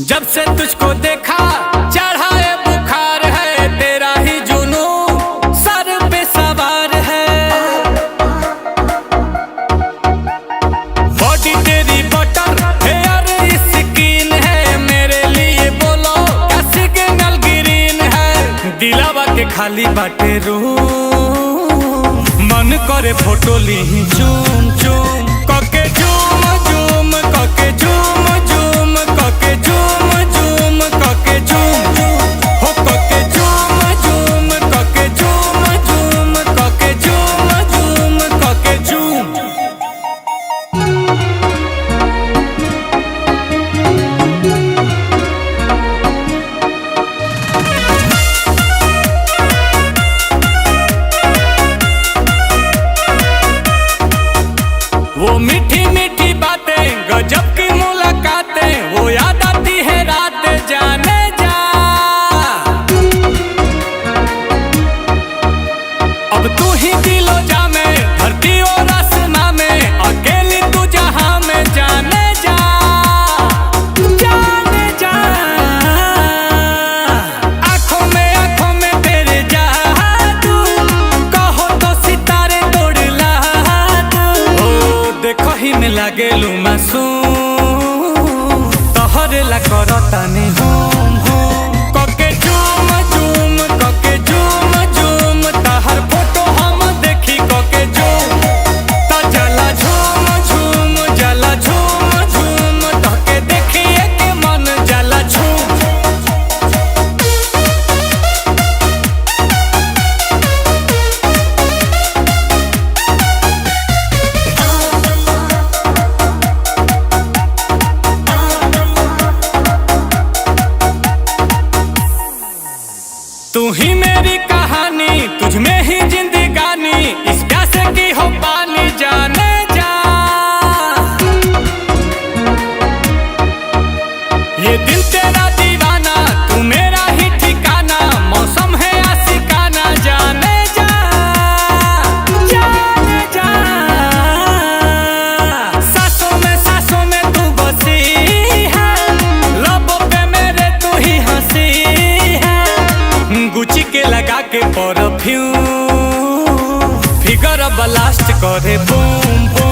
जब से तुझको देखा चढ़ा है बुखार है, तेरा ही जुनून सर पे सवार है। बॉडी तेरी बटर हेयर स्किन है, मेरे लिए बोलो क्या सिग्नल ग्रीन है। दिलावा के खाली बाटे रूम, मन करे फोटो ली चूम चूम कके झूम झूम कके झूम झूम कके झूम झूम कके झूम हो कके झूम झूम कके झूम झूम कके झूम झूम कके झूम। वो मीठी मीठी बातें गजब की मुलाकातें, वो याद आती है रात जाने जा। अब तू ही दिलो जा में धरती और आसमां में, अकेली तू जहां में जाने जा जाने जा। आंखों में तेरे जादू, कहो तो सितारे तोड़ ला दू। देखो ही में लागेलू मासूम, तोहरे ला करतानी होम होम कके झूम झूम कके झूम झूम। तहर फोटो हम देखी कके झूम ता जला झूम झूम जला झूम झूम, तके देखिए के मन जला झूम। तू ही मेरी कहानी, तुझ में ही जिंदगानी, इस प्यासे की हो पानी जाने जा। ये दिल तेरा दीवाना, तू मेरा ही ठिकाना, मौसम है आशिकाना जाने जा जाने जा। सांसों में तू बसी है, लबों पे मेरे तू ही हंसी है। गुची के लगा के परफ्यूम, फिगर ब्लास्ट करे बूम बूम।